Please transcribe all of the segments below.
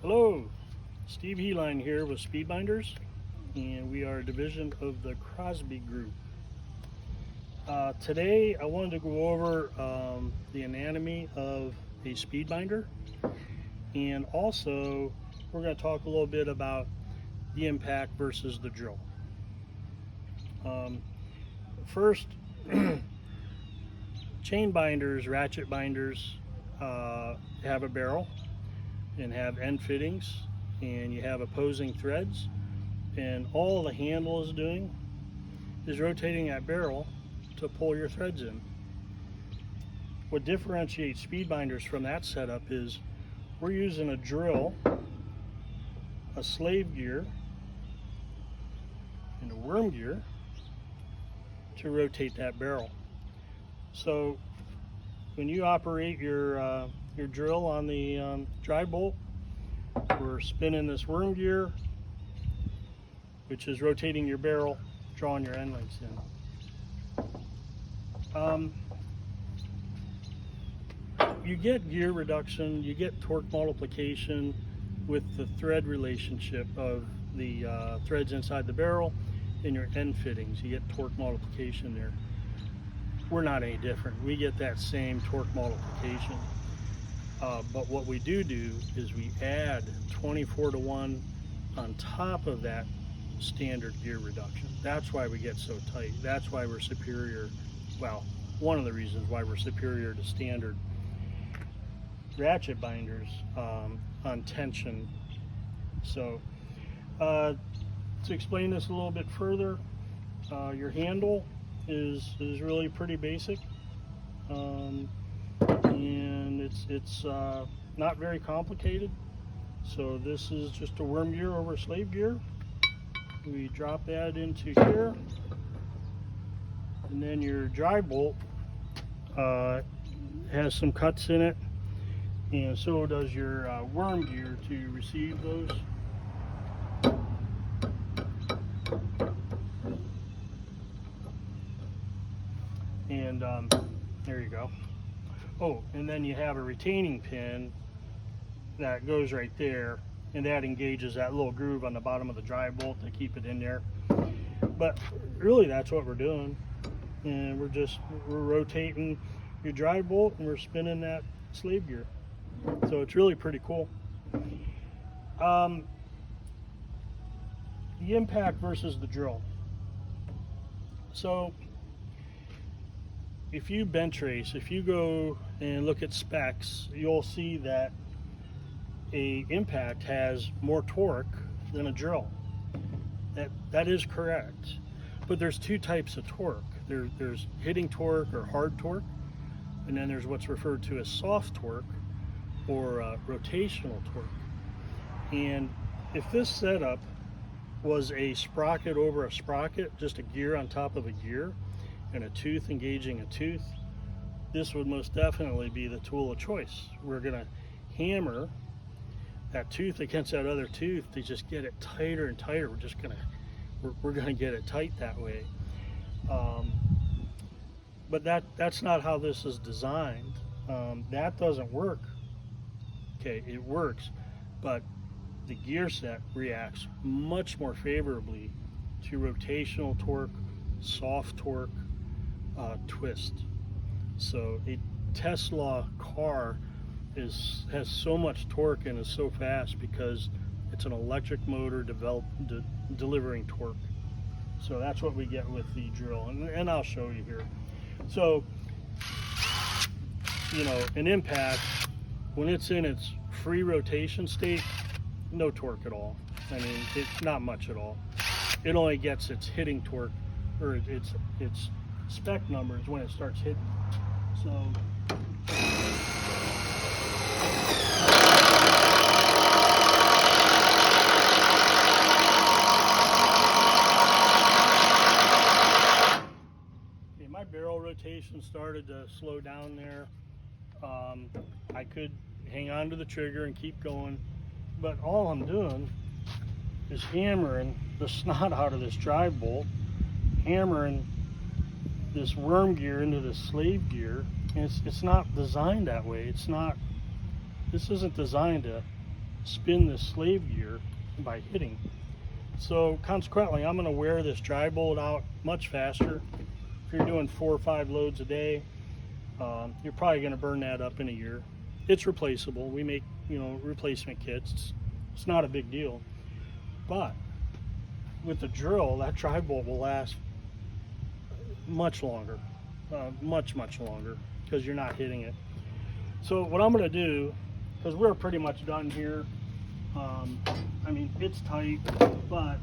Hello, Steve Heline here with Speedbinders, and we are a division of the Crosby Group. Today I wanted to go over the anatomy of a Speedbinder, and also we're going to talk a little bit about the impact versus the drill. First, chain binders, ratchet binders have a barrel and have end fittings, and you have opposing threads, and all the handle is doing is rotating that barrel to pull your threads in. What differentiates speed binders from that setup is we're using a drill, a slave gear, and a worm gear to rotate that barrel. So when you operate your drill on the drive bolt, we're spinning this worm gear, which is rotating your barrel, drawing your end links in. You get gear reduction, you get torque multiplication with the thread relationship of the threads inside the barrel and your end fittings. You get torque multiplication there. We're not any different. We get that same torque multiplication. But what we do is we add 24-to-1 on top of that standard gear reduction. That's why we get so tight. That's why we're superior. Well, one of the reasons why we're superior to standard ratchet binders on tension. So to explain this a little bit further, your handle is really pretty basic, and it's not very complicated. So this is just a worm gear over a slave gear. We drop that into here, and then your drive bolt has some cuts in it, and so does your worm gear to receive those. And there you go. Oh, and then you have a retaining pin that goes right there, and that engages that little groove on the bottom of the drive bolt to keep it in there. But really that's what we're doing, and we're rotating your drive bolt and we're spinning that slave gear. So it's really pretty cool. The impact versus the drill. So if you bench race, if you go and look at specs, you'll see that a impact has more torque than a drill. That is correct. But there's two types of torque. There's hitting torque or hard torque, and then there's what's referred to as soft torque or rotational torque. And if this setup was a sprocket over a sprocket, just a gear on top of a gear, and a tooth engaging a tooth, this would most definitely be the tool of choice. We're going to hammer that tooth against that other tooth to just get it tighter and tighter. We're going to get it tight that way. But that's not how this is designed. That doesn't work. Okay, it works, but the gear set reacts much more favorably to rotational torque, soft torque, twist. So a Tesla car has so much torque and is so fast because it's an electric motor delivering torque. So that's what we get with the drill, and I'll show you here. So, an impact, when it's in its free rotation state, no torque at all. I mean, it's not much at all. It only gets its hitting torque, or its spec numbers when it starts hitting. So okay, my barrel rotation started to slow down there. I could hang on to the trigger and keep going, but all I'm doing is hammering the snot out of this drive bolt, hammering this worm gear into this slave gear, and it's not designed that way. This isn't designed to spin this slave gear by hitting. So consequently, I'm going to wear this dry bolt out much faster. If you're doing 4 or 5 loads a day, you're probably going to burn that up in a year. It's replaceable. We make, replacement kits. It's not a big deal. But with the drill, that dry bolt will last much longer, much longer, because you're not hitting it. So what I'm going to do, because we're pretty much done here. I mean, it's tight, but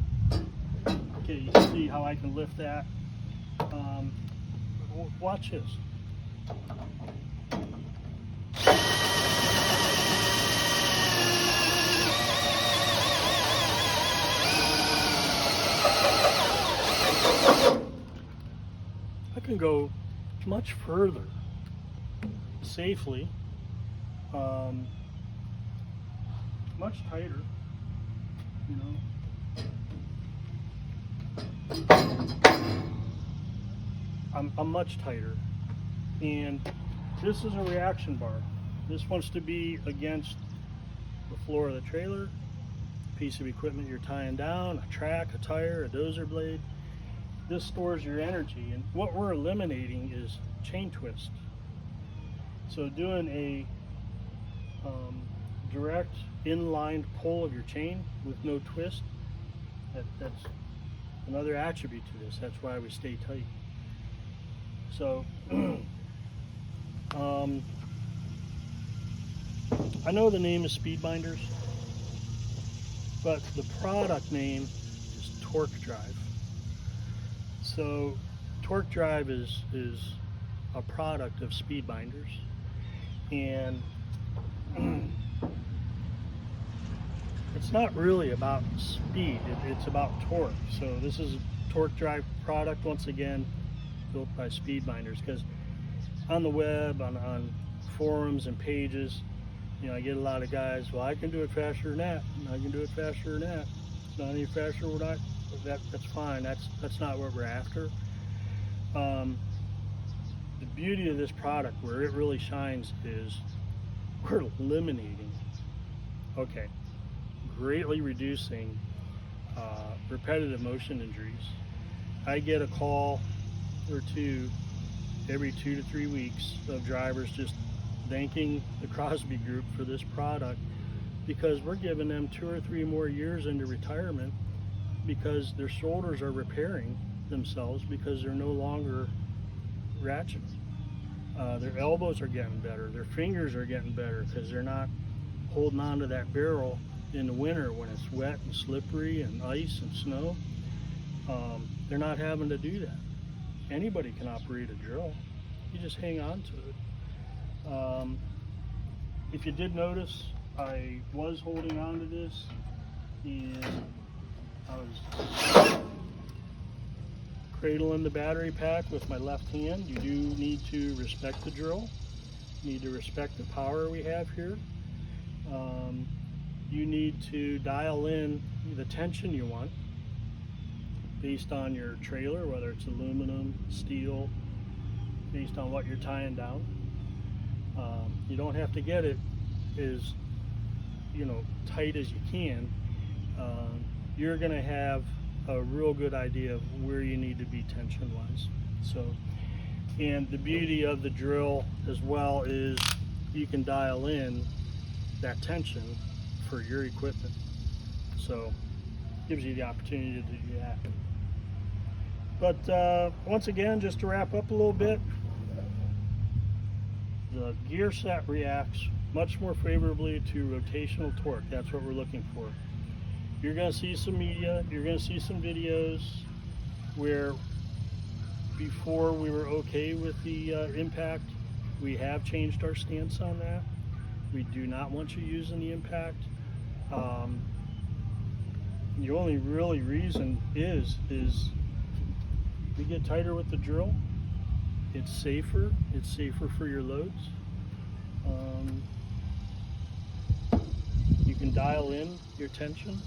okay, you can see how I can lift that. Watch this. I can go much further safely, much tighter, I'm much tighter, and this is a reaction bar. This wants to be against the floor of the trailer, a piece of equipment you're tying down, a track, a tire, a dozer blade. This stores your energy, and what we're eliminating is chain twist. So doing a direct inline pull of your chain with no twist, that's another attribute to this. That's why we stay tight. So I know the name is Speedbinders, but the product name is Torque Drive. So Torque Drive is a product of Speedbinders, and it's not really about speed, it's about torque. So this is a Torque Drive product, once again built by Speedbinders, because on the web, on forums and pages, I get a lot of guys, well, I can do it faster than that, and I can do it faster than that. It's not any faster than that. That's fine. That's not what we're after. The beauty of this product, where it really shines, is we're eliminating, greatly reducing repetitive motion injuries. I get a call or two every 2 to 3 weeks of drivers just thanking the Crosby Group for this product, because we're giving them 2 or 3 more years into retirement, because their shoulders are repairing themselves because they're no longer ratcheting. Their elbows are getting better, their fingers are getting better, because they're not holding on to that barrel in the winter when it's wet and slippery and ice and snow. They're not having to do that. Anybody can operate a drill. You just hang on to it. If you did notice, I was holding on to this, and I was cradling the battery pack with my left hand. You do need to respect the drill. You need to respect the power we have here. You need to dial in the tension you want based on your trailer, whether it's aluminum, steel, based on what you're tying down. You don't have to get it as tight as you can. You're going to have a real good idea of where you need to be tension wise. So, and the beauty of the drill as well is you can dial in that tension for your equipment. So gives you the opportunity to do that. But once again, just to wrap up a little bit, the gear set reacts much more favorably to rotational torque. That's what we're looking for. You're going to see some media, you're going to see some videos where before we were okay with the impact, we have changed our stance on that. We do not want you using the impact. The only really reason is we get tighter with the drill. It's safer for your loads. You can dial in your tension.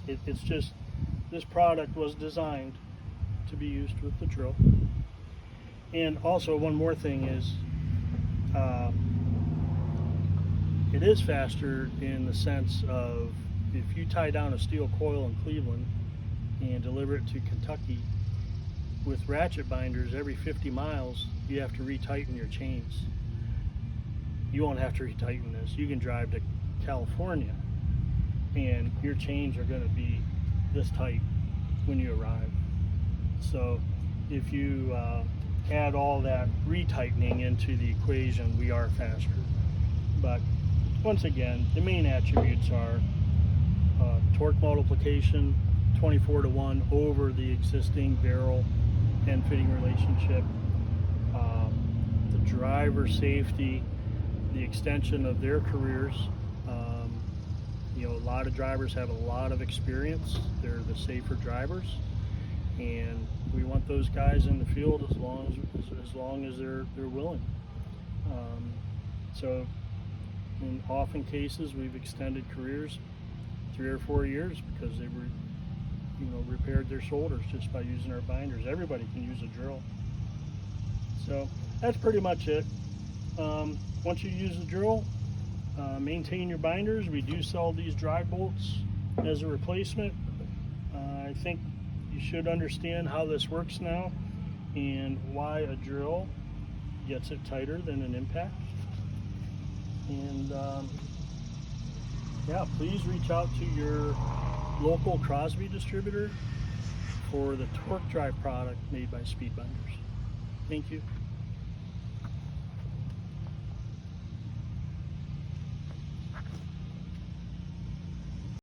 It's just, this product was designed to be used with the drill. And also one more thing is, It is faster in the sense of, if you tie down a steel coil in Cleveland and deliver it to Kentucky, with ratchet binders, every 50 miles you have to retighten your chains. You won't have to retighten this. You can drive to California and your chains are going to be this tight when you arrive. So if you add all that retightening into the equation, we are faster. But once again, the main attributes are torque multiplication, 24-to-1 over the existing barrel end fitting relationship, the driver safety, the extension of their careers. You know, a lot of drivers have a lot of experience. They're the safer drivers, and we want those guys in the field as long as they're willing. So in often cases, we've extended careers 3 or 4 years because they were, you know, repaired their shoulders just by using our binders. Everybody can use a drill. So that's pretty much it. Once you use the drill, maintain your binders. We do sell these drive bolts as a replacement. I think you should understand how this works now and why a drill gets it tighter than an impact. And yeah, please reach out to your local Crosby distributor for the torque drive product made by Speedbinders. Thank you.